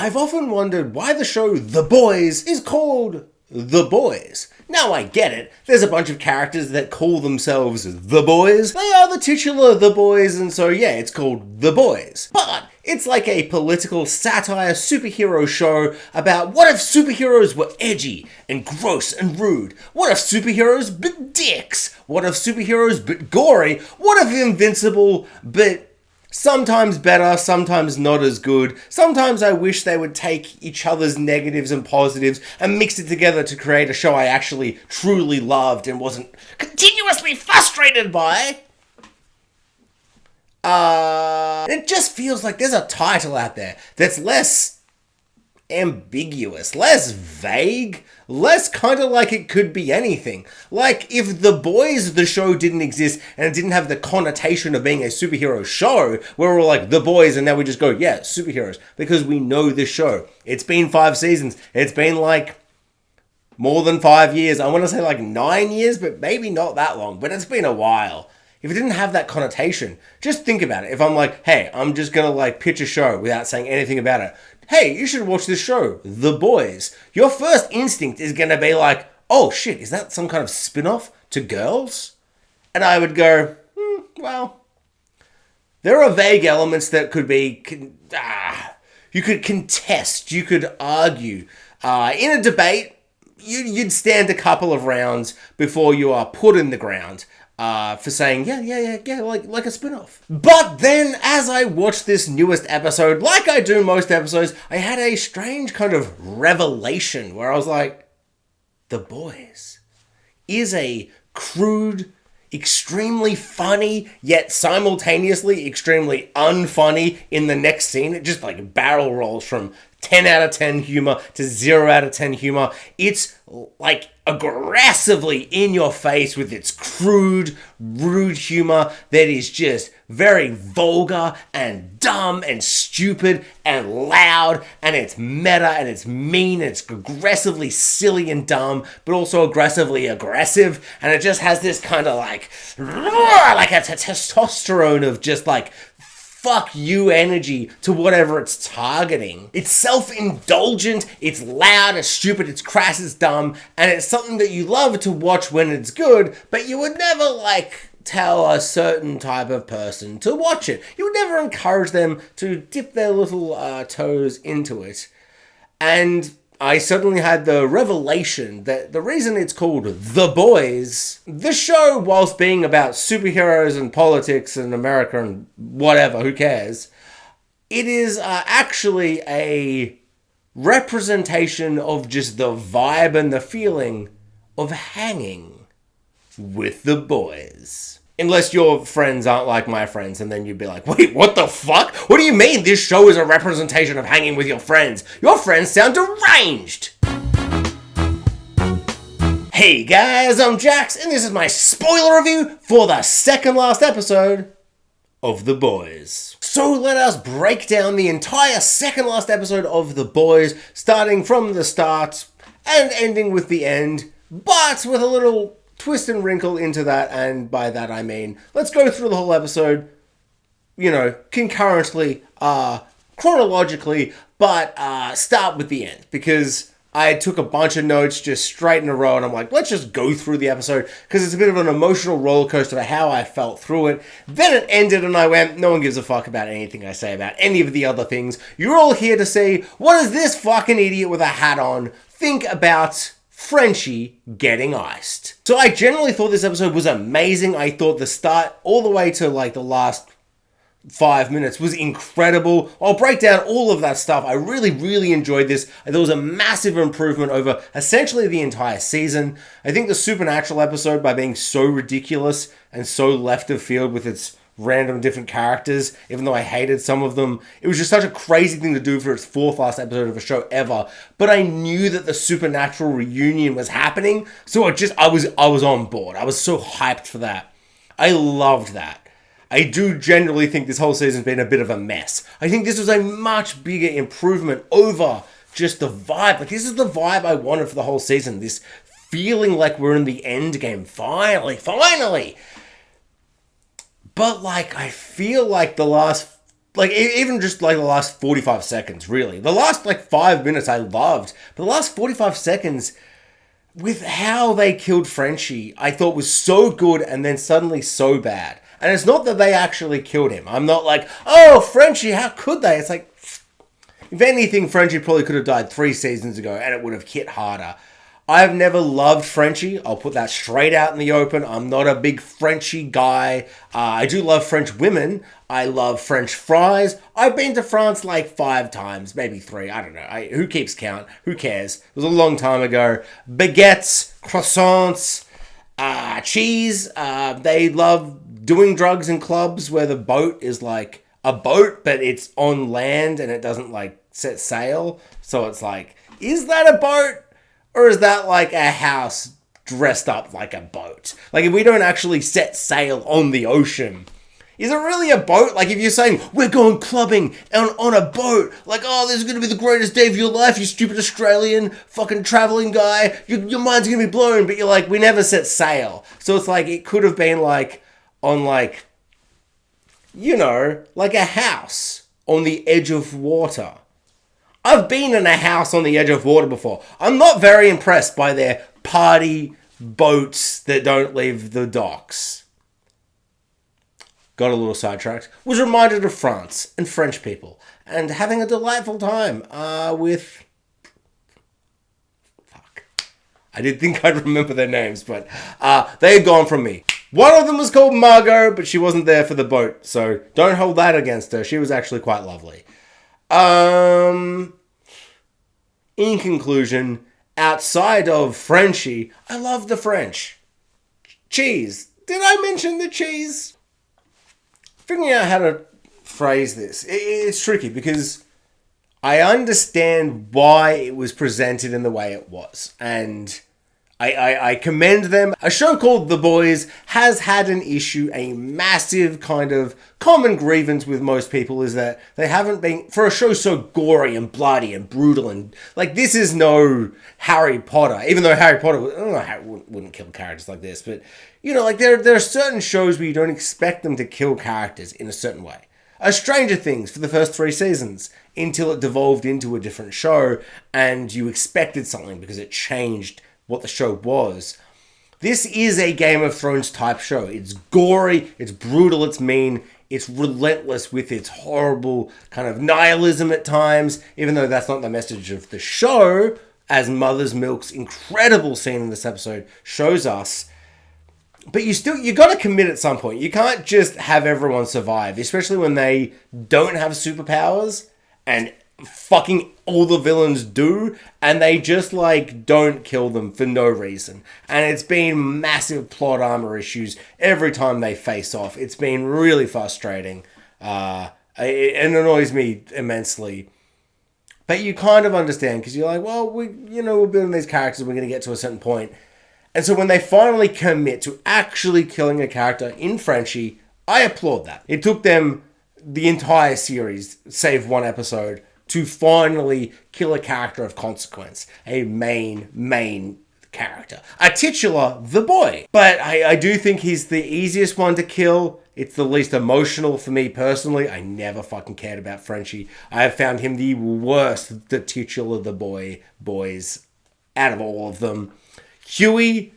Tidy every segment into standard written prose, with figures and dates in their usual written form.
I've often wondered why the show The Boys is called The Boys. Now I get it, there's a bunch of characters that call themselves The Boys. They are the titular The Boys, and so yeah, it's called The Boys. But it's like a political satire superhero show about what if superheroes were edgy and gross and rude? What if superheroes bit dicks? What if superheroes bit gory? What if Invincible bit sometimes better, sometimes not as good. Sometimes I wish they would take each other's negatives and positives and mix it together to create a show I actually truly loved and wasn't continuously frustrated by. It just feels like there's a title out there that's less ambiguous, less vague, less kind of like it could be anything. Like if The Boys, the show, didn't exist and it didn't have the connotation of being a superhero show where we're like The Boys and now we just go, yeah, superheroes, because we know this show. It's been 5 seasons. It's been like more than 5 years. I want to say like 9 years, but maybe not that long, but it's been a while. If it didn't have that connotation, just think about it. If I'm like, hey, I'm just going to like pitch a show without saying anything about it. Hey, you should watch this show, The Boys. Your first instinct is going to be like, oh shit, is that some kind of spin-off to Girls? And I would go, well, there are vague elements that could be, you could contest, you could argue. In a debate, you'd stand a couple of rounds before you are put in the ground. For saying, yeah, like a spin-off. But then, as I watched this newest episode, like I do most episodes, I had a strange kind of revelation where I was like, The Boys is a crude, extremely funny, yet simultaneously extremely unfunny in the next scene. It just like barrel rolls from 10 out of 10 humor to 0 out of 10 humor. It's like aggressively in your face with its crude, rude humor that is just very vulgar and dumb and stupid and loud, and it's meta and it's mean and it's aggressively silly and dumb, but also aggressively aggressive, and it just has this kind of like a testosterone of just like fuck you energy to whatever it's targeting. It's self-indulgent, it's loud, it's stupid, it's crass, it's dumb, and it's something that you love to watch when it's good, but you would never like tell a certain type of person to watch it. You would never encourage them to dip their little toes into it. And I suddenly had the revelation that the reason it's called The Boys, this show, whilst being about superheroes and politics and America and whatever, who cares, it is actually a representation of just the vibe and the feeling of hanging with the boys. Unless your friends aren't like my friends, and then you'd be like, wait, what the fuck? What do you mean this show is a representation of hanging with your friends? Your friends sound deranged! Hey guys, I'm Jax, and this is my spoiler review for the second last episode of The Boys. So let us break down the entire second last episode of The Boys, starting from the start and ending with the end, but with a little twist and wrinkle into that, and by that I mean, let's go through the whole episode, concurrently, chronologically, but start with the end, because I took a bunch of notes just straight in a row, and I'm like, let's just go through the episode, because it's a bit of an emotional roller coaster of how I felt through it. Then it ended, and I went, no one gives a fuck about anything I say about any of the other things. You're all here to see, what does this fucking idiot with a hat on think about Frenchie getting iced? So I generally thought this episode was amazing. I thought the start all the way to like the last 5 minutes was incredible. I'll break down all of that stuff. I really enjoyed this. There was a massive improvement over essentially the entire season. I think the Supernatural episode, by being so ridiculous and so left of field with its random different characters, even though I hated some of them, it was just such a crazy thing to do for its 4th last episode of a show ever. But I knew that the Supernatural reunion was happening, so I was on board. I was so hyped for that. I loved that. I do generally think this whole season's been a bit of a mess. I think this was a much bigger improvement over just the vibe. Like, this is the vibe I wanted for the whole season. This feeling like we're in the end game. Finally! But, like, I feel like the last like, even just, like, the last 45 seconds, really. The last, like, 5 minutes I loved. But the last 45 seconds, with how they killed Frenchie, I thought was so good and then suddenly so bad. And it's not that they actually killed him. I'm not like, oh, Frenchie, how could they? It's like, if anything, Frenchie probably could have died 3 seasons ago and it would have hit harder. I've never loved Frenchie. I'll put that straight out in the open. I'm not a big Frenchie guy. I do love French women. I love French fries. I've been to France like 5 times, maybe 3. I don't know. Who keeps count? Who cares? It was a long time ago. Baguettes, croissants, cheese. They love doing drugs in clubs where the boat is like a boat, but it's on land and it doesn't like set sail. So it's like, is that a boat? Or is that like a house dressed up like a boat? Like, if we don't actually set sail on the ocean, is it really a boat? Like, if you're saying, we're going clubbing on a boat, like, oh, this is going to be the greatest day of your life, you stupid Australian fucking traveling guy, your mind's going to be blown, but you're like, we never set sail. So it's like, it could have been like, on like, you know, like a house on the edge of water. I've been in a house on the edge of water before. I'm not very impressed by their party boats that don't leave the docks. Got a little sidetracked. Was reminded of France and French people and having a delightful time with... Fuck. I did think I'd remember their names, but they had gone from me. One of them was called Margot, but she wasn't there for the boat, so don't hold that against her. She was actually quite lovely. In conclusion, outside of Frenchie, I love the French. Cheese. Did I mention the cheese? Figuring out how to phrase this. It's tricky because I understand why it was presented in the way it was. And I commend them. A show called The Boys has had an issue, a massive kind of common grievance with most people is that they haven't been, for a show so gory and bloody and brutal and, like, this is no Harry Potter, even though Harry Potter wouldn't kill characters like this, but, you know, like, there are certain shows where you don't expect them to kill characters in a certain way. Stranger Things for the first 3 seasons, until it devolved into a different show and you expected something because it changed what the show was. This is a Game of Thrones type show. It's gory, it's brutal, it's mean, it's relentless with its horrible kind of nihilism at times, even though that's not the message of the show, as Mother's Milk's incredible scene in this episode shows us. But you got to commit at some point. You can't just have everyone survive, especially when they don't have superpowers and fucking all the villains do, and they just like don't kill them for no reason. And it's been massive plot armor issues every time they face off. It's been really frustrating. It annoys me immensely. But you kind of understand because you're like, well, we're building these characters and we're going to get to a certain point. And so when they finally commit to actually killing a character in Frenchie, I applaud that. It took them the entire series, save one episode, to finally kill a character of consequence. A main character. A titular, the boy. But I do think he's the easiest one to kill. It's the least emotional for me personally. I never fucking cared about Frenchie. I have found him the worst, the titular, the boys, out of all of them. Huey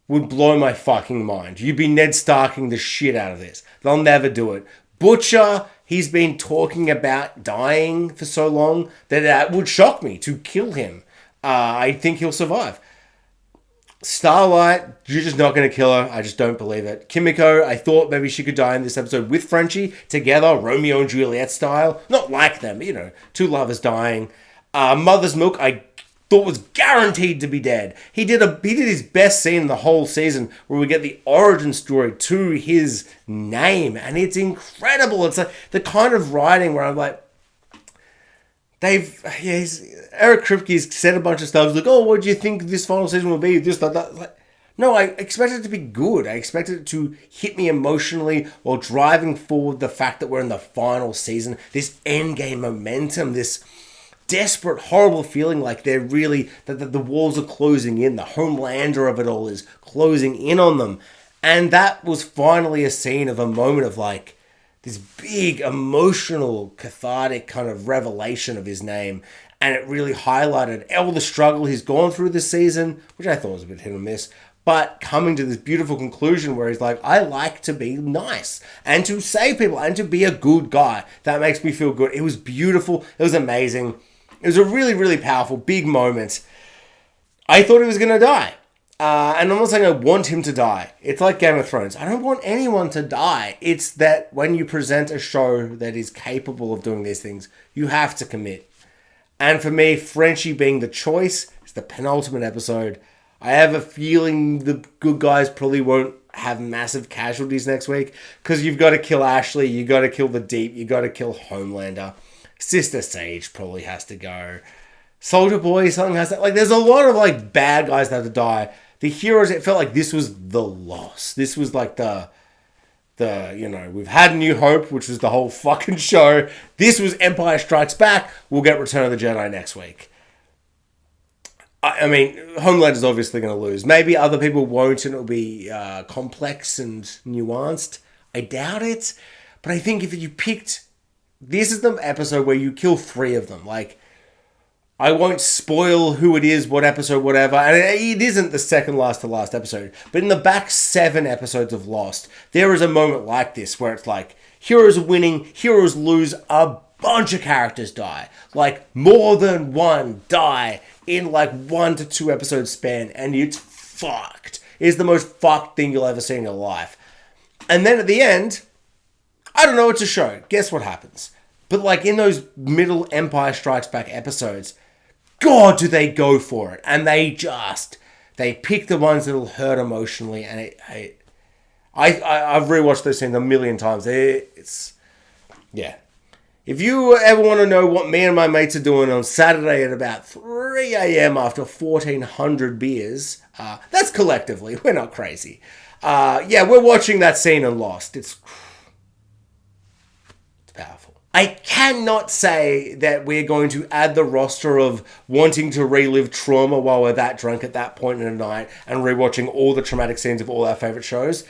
would blow my fucking mind. You'd be Ned Starking the shit out of this. They'll never do it. Butcher, he's been talking about dying for so long that would shock me to kill him. I think he'll survive. Starlight, you're just not going to kill her. I just don't believe it. Kimiko, I thought maybe she could die in this episode with Frenchie, together, Romeo and Juliet style. Not like them, two lovers dying. Mother's Milk, I thought was guaranteed to be dead. He did his best scene the whole season where we get the origin story to his name, and it's incredible. It's like the kind of writing where I'm like, Eric Kripke's said a bunch of stuff. He's like, oh, what do you think this final season will be? This, that. Like, no, I expected it to be good. I expected it to hit me emotionally while driving forward the fact that we're in the final season. This endgame momentum, this desperate, horrible feeling like they're really, that the walls are closing in. The Homelander of it all is closing in on them. And that was finally a scene of a moment of like, this big emotional, cathartic kind of revelation of his name. And it really highlighted all the struggle he's gone through this season, which I thought was a bit hit or miss. But coming to this beautiful conclusion where he's like, I like to be nice and to save people and to be a good guy. That makes me feel good. It was beautiful. It was amazing. It was a really, really powerful, big moment. I thought he was going to die. And I'm not saying I want him to die. It's like Game of Thrones. I don't want anyone to die. It's that when you present a show that is capable of doing these things, you have to commit. And for me, Frenchie being the choice is the penultimate episode. I have a feeling the good guys probably won't have massive casualties next week because you've got to kill Ashley, you got to kill the Deep, you got to kill Homelander. Sister Sage probably has to go. Soldier Boy, something has to... Like, there's a lot of, like, bad guys that have to die. The heroes, it felt like this was the loss. This was, like, the we've had New Hope, which was the whole fucking show. This was Empire Strikes Back. We'll get Return of the Jedi next week. I mean, Homelander's obviously going to lose. Maybe other people won't and it'll be complex and nuanced. I doubt it. But I think if you picked... This is the episode where you kill 3 of them. Like, I won't spoil who it is, what episode, whatever. And it isn't the second last to last episode. But in the back 7 episodes of Lost, there is a moment like this where it's like, heroes are winning, heroes lose, a bunch of characters die. Like, more than one die in like 1 to 2 episode span. And it's fucked. It's the most fucked thing you'll ever see in your life. And then at the end... I don't know, it's a show. Guess what happens? But like in those middle Empire Strikes Back episodes, God, do they go for it. And they pick the ones that'll hurt emotionally. And I've rewatched those scenes a million times. Yeah. If you ever want to know what me and my mates are doing on Saturday at about 3 a.m. after 1,400 beers, that's collectively. We're not crazy. We're watching that scene in Lost. It's powerful. I cannot say that we're going to add the roster of wanting to relive trauma while we're that drunk at that point in the night and rewatching all the traumatic scenes of all our favorite shows.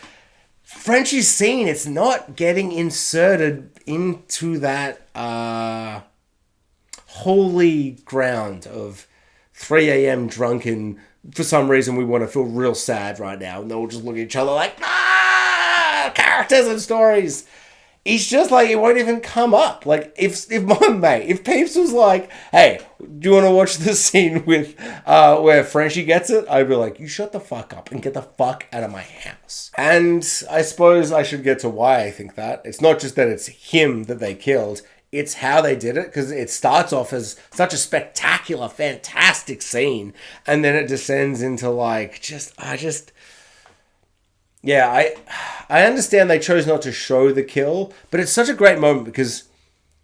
Frenchie's scene, it's not getting inserted into that holy ground of 3 a.m. drunken. For some reason, we want to feel real sad right now. And then we'll just look at each other like, characters and stories. It's just like, it won't even come up. Like, if Peeps was like, hey, do you want to watch the scene with where Frenchie gets it? I'd be like, you shut the fuck up and get the fuck out of my house. And I suppose I should get to why I think that. It's not just that it's him that they killed. It's how they did it, because it starts off as such a spectacular, fantastic scene. And then it descends into like, I understand they chose not to show the kill, but it's such a great moment because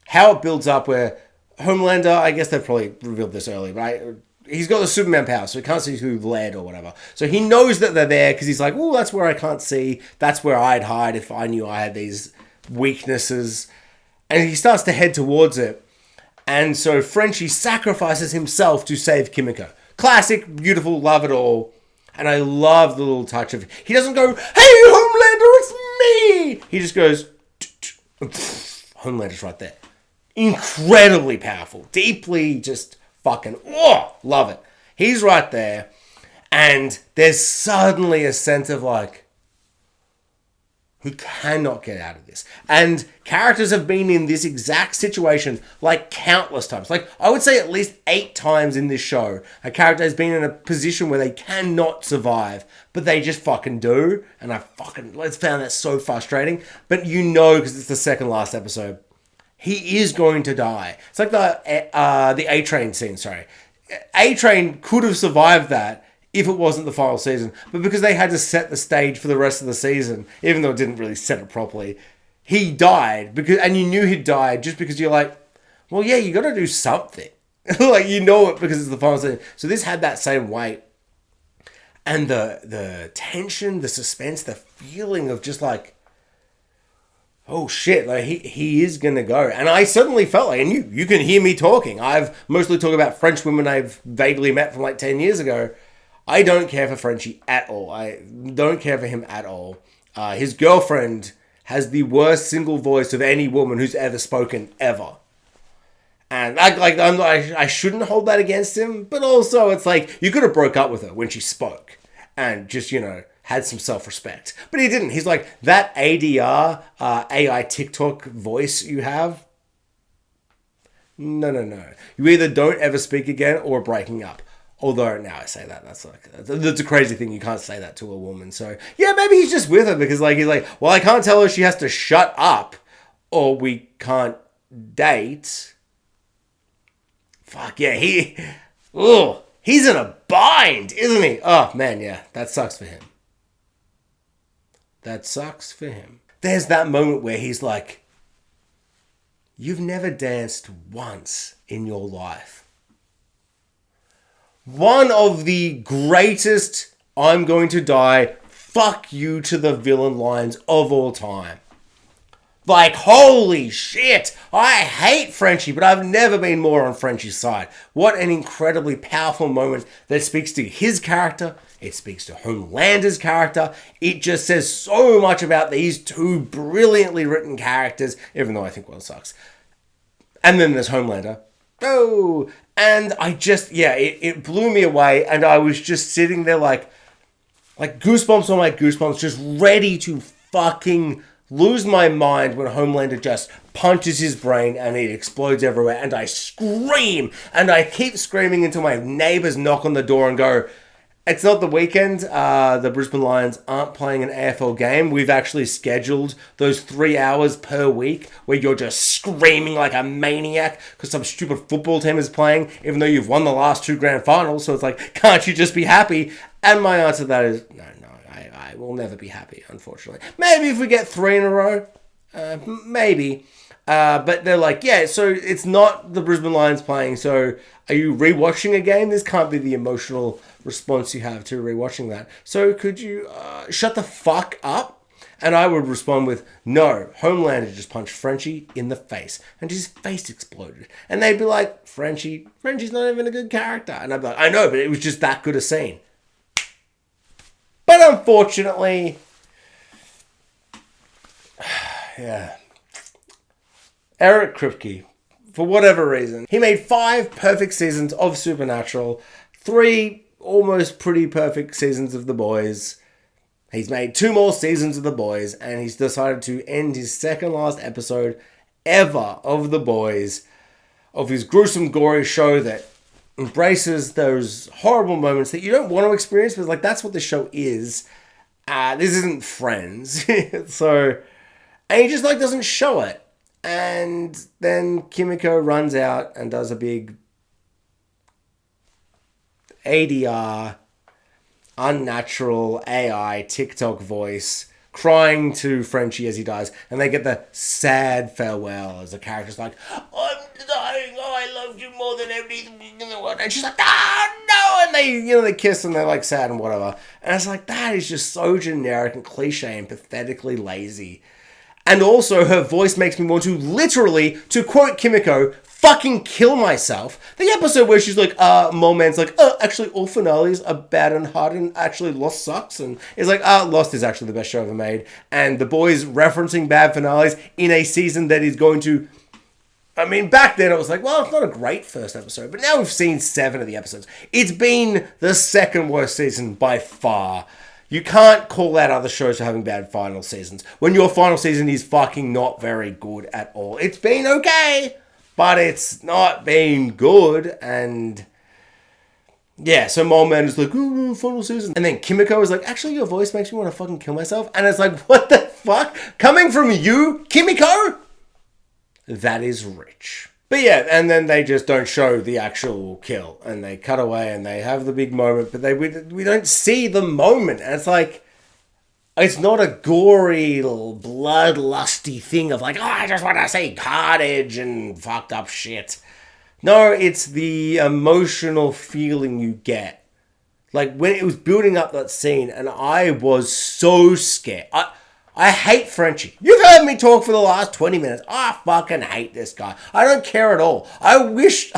how it builds up where Homelander, I guess they've probably revealed this early, right? He's got the Superman power, so he can't see through lead or whatever. So he knows that they're there because he's like, oh, that's where I can't see. That's where I'd hide if I knew I had these weaknesses. And he starts to head towards it. And so Frenchie sacrifices himself to save Kimiko. Classic, beautiful, love it all. And I love the little touch of... He doesn't go, hey, Homelander, it's me! He just goes... Homelander's right there. Incredibly powerful. Deeply just fucking... love it. He's right there. And there's suddenly a sense of like... He cannot get out of this. And characters have been in this exact situation like countless times. Like, I would say at least 8 times in this show, a character has been in a position where they cannot survive, but they just fucking do. And I found that so frustrating. But you know, because it's the second last episode, he is going to die. It's like the A-Train scene, sorry. A-Train could have survived that if it wasn't the final season. But because they had to set the stage for the rest of the season, even though it didn't really set it properly, he died. And you knew he'd died just because you're like, well, yeah, you got to do something. Like, you know it because it's the final season. So this had that same weight. And the tension, the suspense, the feeling of just like, oh shit, like he is going to go. And I suddenly felt like, and you can hear me talking. I've mostly talked about French women I've vaguely met from like 10 years ago. I don't care for Frenchie at all. I don't care for him at all. His girlfriend has the worst single voice of any woman who's ever spoken ever. And I shouldn't hold that against him, but also it's like you could have broke up with her when she spoke and just, had some self-respect. But he didn't. He's like, that ADR, AI TikTok voice you have, no. You either don't ever speak again or breaking up. Although now I say that, that's a crazy thing. You can't say that to a woman. So yeah, maybe he's just with her because he's like, well, I can't tell her she has to shut up or we can't date. Fuck yeah, he's in a bind, isn't he? Oh man, yeah, that sucks for him. There's that moment where he's like, you've never danced once in your life. One of the greatest I'm going to die, fuck you to the villain lines of all time. Like, holy shit, I hate Frenchie, but I've never been more on Frenchie's side. What an incredibly powerful moment that speaks to his character. It speaks to Homelander's character. It just says so much about these two brilliantly written characters, even though I think one sucks. And then there's Homelander. Oh, and I just, it blew me away, and I was just sitting there like goosebumps on my goosebumps, just ready to fucking lose my mind when Homelander just punches his brain and it explodes everywhere, and I scream, and I keep screaming until my neighbors knock on the door and go, it's not the weekend, the Brisbane Lions aren't playing an AFL game. We've actually scheduled those 3 hours per week where you're just screaming like a maniac because some stupid football team is playing, even though you've won the last 2 grand finals. So it's like, can't you just be happy? And my answer to that is, no, I will never be happy, unfortunately. Maybe if we get 3 in a row, maybe. But they're like, yeah, so it's not the Brisbane Lions playing, so are you rewatching a game? This can't be the emotional response you have to rewatching that. So could you shut the fuck up? And I would respond with, no, Homelander just punched Frenchie in the face, and his face exploded. And they'd be like, Frenchie's not even a good character. And I'd be like, I know, but it was just that good a scene. But unfortunately, yeah, Eric Kripke, for whatever reason, he made 5 perfect seasons of Supernatural, 3 almost pretty perfect seasons of The Boys. He's made 2 more seasons of The Boys, and he's decided to end his second last episode ever of The Boys, of his gruesome, gory show that embraces those horrible moments that you don't want to experience, but like that's what the show is. This isn't Friends. So, and he just doesn't show it. And then Kimiko runs out and does a big ADR, unnatural AI TikTok voice, crying to Frenchie as he dies, and they get the sad farewell as the character's like, I'm dying, I loved you more than everything in the world, and she's like, no, and they kiss and they're sad and whatever, and it's like, that is just so generic and cliche and pathetically lazy. And also her voice makes me want to literally, to quote Kimiko, fucking kill myself. The episode where she's like, Moleman's like, actually all finales are bad and hard and actually Lost sucks. And it's like, Lost is actually the best show ever made. And The Boys referencing bad finales in a season that is going to, back then it was like, well, it's not a great first episode. But now we've seen 7 of the episodes. It's been the second worst season by far. You can't call out other shows for having bad final seasons when your final season is fucking not very good at all. It's been okay, but it's not been good. And yeah, so Mole Man is like, oh, final season. And then Kimiko is like, actually, your voice makes me want to fucking kill myself. And it's like, what the fuck? Coming from you, Kimiko? That is rich. But yeah, and then they just don't show the actual kill. And they cut away and they have the big moment. But we don't see the moment. And it's like, it's not a gory, bloodlusty thing of like, I just want to see carnage and fucked up shit. No, it's the emotional feeling you get. Like when it was building up that scene and I was so scared. I hate Frenchie. You've heard me talk for the last 20 minutes. I fucking hate this guy. I don't care at all. I wish...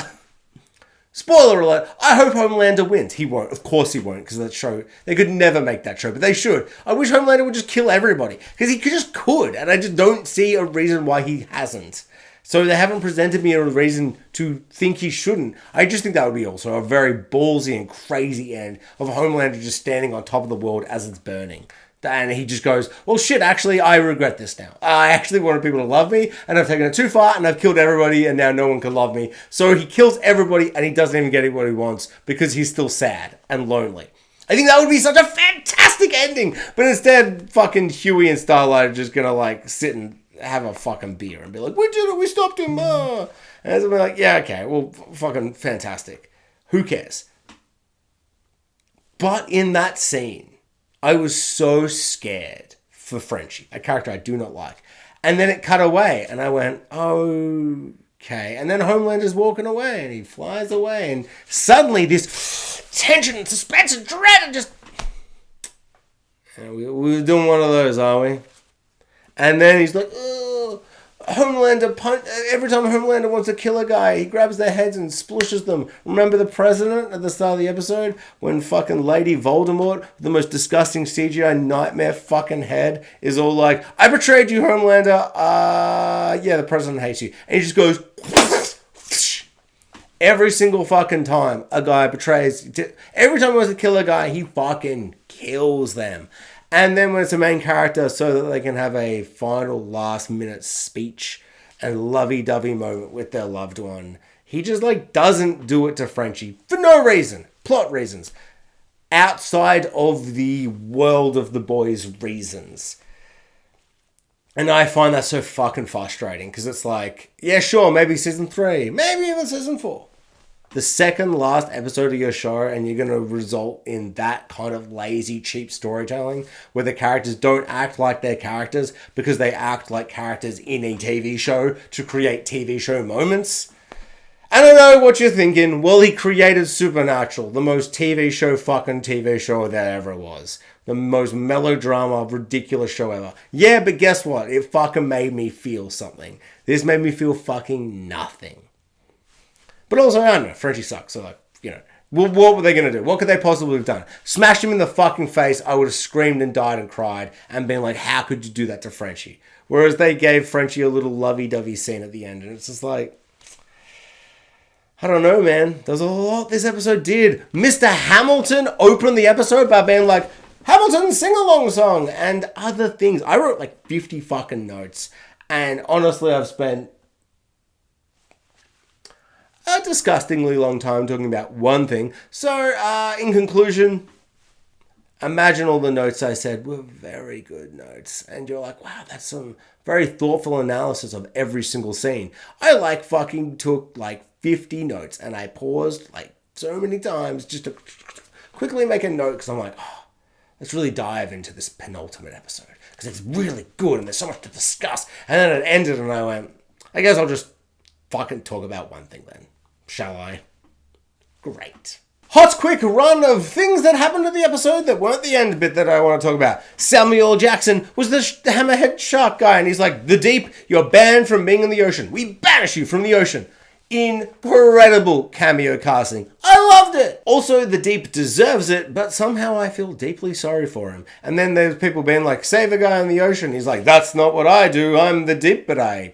Spoiler alert, I hope Homelander wins. He won't. Of course he won't, because that show, they could never make that show, but they should. I wish Homelander would just kill everybody, because he just could, and I just don't see a reason why he hasn't. So they haven't presented me a reason to think he shouldn't. I just think that would be also a very ballsy and crazy end of Homelander just standing on top of the world as it's burning. And he just goes, well, shit, actually, I regret this now. I actually wanted people to love me, and I've taken it too far, and I've killed everybody, and now no one can love me. So he kills everybody, and he doesn't even get what he wants, because he's still sad and lonely. I think that would be such a fantastic ending! But instead, fucking Huey and Starlight are just gonna, like, sit and have a fucking beer and be like, we did it, we stopped him, And it's gonna be like, yeah, okay, well, fucking fantastic. Who cares? But in that scene, I was so scared for Frenchie, a character I do not like. And then it cut away, and I went, okay. And then Homelander's walking away, and he flies away, and suddenly this tension and suspense and dread and just... Yeah, we're doing one of those, are we? And then he's like, Homelander punch. Every time Homelander wants to kill a guy, he grabs their heads and splishes them. Remember the president at the start of the episode when fucking Lady Voldemort, the most disgusting CGI nightmare fucking head, is all like, I betrayed you, Homelander. Yeah, the president hates you. And he just goes every single fucking time a guy betrays. Every time he wants to kill a guy, he fucking kills them. And then when it's a main character, so that they can have a final last-minute speech and lovey-dovey moment with their loved one, he just, like, doesn't do it to Frenchie for no reason. Plot reasons. Outside of the world of the boys' reasons. And I find that so fucking frustrating, because it's like, yeah, sure, maybe season 3, maybe even season 4. The second last episode of your show, and you're going to result in that kind of lazy, cheap storytelling where the characters don't act like they're characters because they act like characters in a TV show to create TV show moments. I don't know what you're thinking. Well, he created Supernatural, the most TV show there ever was. The most melodrama, ridiculous show ever. Yeah, but guess what? It fucking made me feel something. This made me feel fucking nothing. But also, I don't know, Frenchie sucks, so like, you know, what were they going to do? What could they possibly have done? Smashed him in the fucking face, I would have screamed and died and cried and been like, how could you do that to Frenchie? Whereas they gave Frenchie a little lovey-dovey scene at the end, and it's just like, I don't know, man. There's a lot this episode did. Mr. Hamilton opened the episode by being like, Hamilton sing-along song, and other things. I wrote like 50 fucking notes, and honestly, I've spent a disgustingly long time talking about one thing. So, in conclusion, imagine all the notes I said were very good notes. And you're like, wow, that's some very thoughtful analysis of every single scene. I like fucking took like 50 notes and I paused like so many times just to quickly make a note because I'm like, oh, let's really dive into this penultimate episode because it's really good and there's so much to discuss. And then it ended and I went, I guess I'll just fucking talk about one thing then. Shall I? Great. Hot quick run of things that happened in the episode that weren't the end bit that I want to talk about. Samuel Jackson was the hammerhead shark guy and he's like, the deep, you're banned from being in the ocean. We banish you from the ocean. Incredible cameo casting. I loved it. Also, the deep deserves it, but somehow I feel deeply sorry for him. And then there's people being like, save a guy in the ocean. He's like, that's not what I do. I'm the deep, but I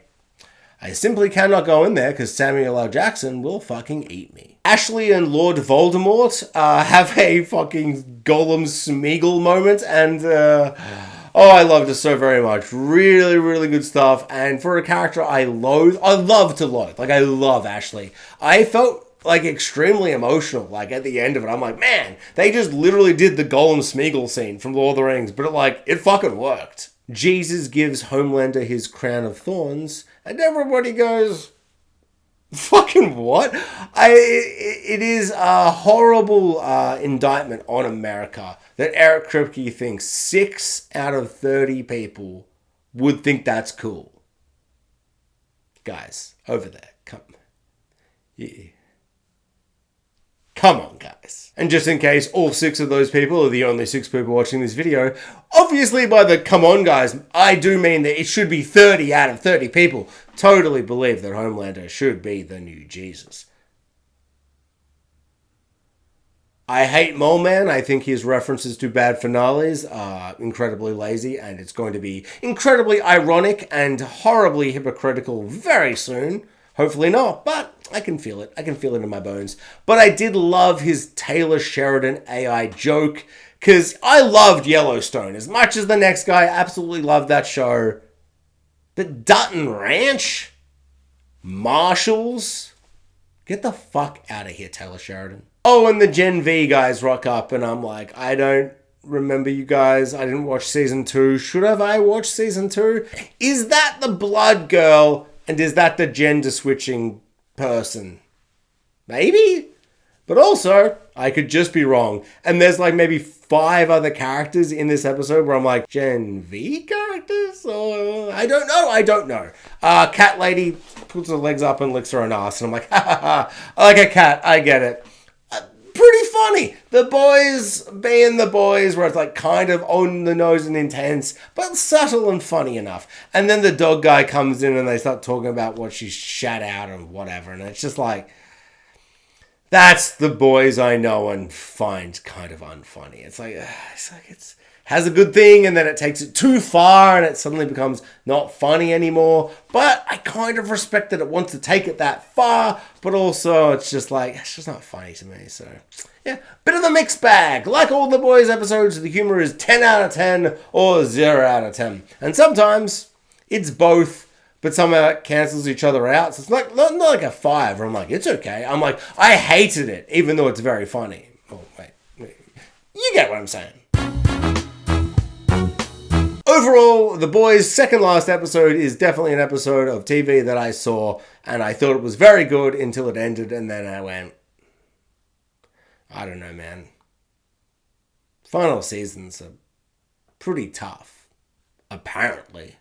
simply cannot go in there because Samuel L. Jackson will fucking eat me. Ashley and Lord Voldemort have a fucking Gollum Smeagol moment and I loved it so very much. Really, really good stuff. And for a character I love to loathe. Like I love Ashley. I felt like extremely emotional like at the end of it. I'm like, man, they just literally did the Gollum Smeagol scene from Lord of the Rings, but it fucking worked. Jesus gives Homelander his crown of thorns, and everybody goes, fucking what? It is a horrible indictment on America that Eric Kripke thinks 6 out of 30 people would think that's cool. Guys, over there, come. Yeah. Come on, guys. And just in case all 6 of those people are the only 6 people watching this video, obviously by the come on, guys, I do mean that it should be 30 out of 30 people totally believe that Homelander should be the new Jesus. I hate Mole Man. I think his references to bad finales are incredibly lazy, and it's going to be incredibly ironic and horribly hypocritical very soon. Hopefully not, but I can feel it. I can feel it in my bones. But I did love his Taylor Sheridan AI joke, because I loved Yellowstone as much as the next guy. Absolutely loved that show. But Dutton Ranch? Marshalls? Get the fuck out of here, Taylor Sheridan. Oh, and the Gen V guys rock up, and I'm like, I don't remember you guys. I didn't watch season 2. Should have I watched season 2? Is that the blood girl? And is that the gender switching person? Maybe? But also, I could just be wrong. And there's like maybe 5 other characters in this episode where I'm like, Gen V characters? Or I don't know. Cat lady puts her legs up and licks her own ass. And I'm like, ha ha ha. I like a cat. I get it. Pretty funny. The boys being the boys, where it's like kind of on the nose and intense, but subtle and funny enough. And then the dog guy comes in and they start talking about what she shat out and whatever. And it's just like, that's the boys I know and find kind of unfunny. It's like it's has a good thing and then it takes it too far and it suddenly becomes not funny anymore. But I kind of respect that it wants to take it that far, but also it's just not funny to me. So yeah, bit of a mixed bag. Like all the boys episodes, the humor is 10 out of 10 or 0 out of 10. And sometimes it's both, but somehow it cancels each other out. So it's like not like a 5 where I'm like, it's okay. I'm like, I hated it, even though it's very funny. Oh, wait. You get what I'm saying. Overall, The Boys' second last episode is definitely an episode of TV that I saw, and I thought it was very good until it ended, and then I went, I don't know, man. Final seasons are pretty tough, apparently.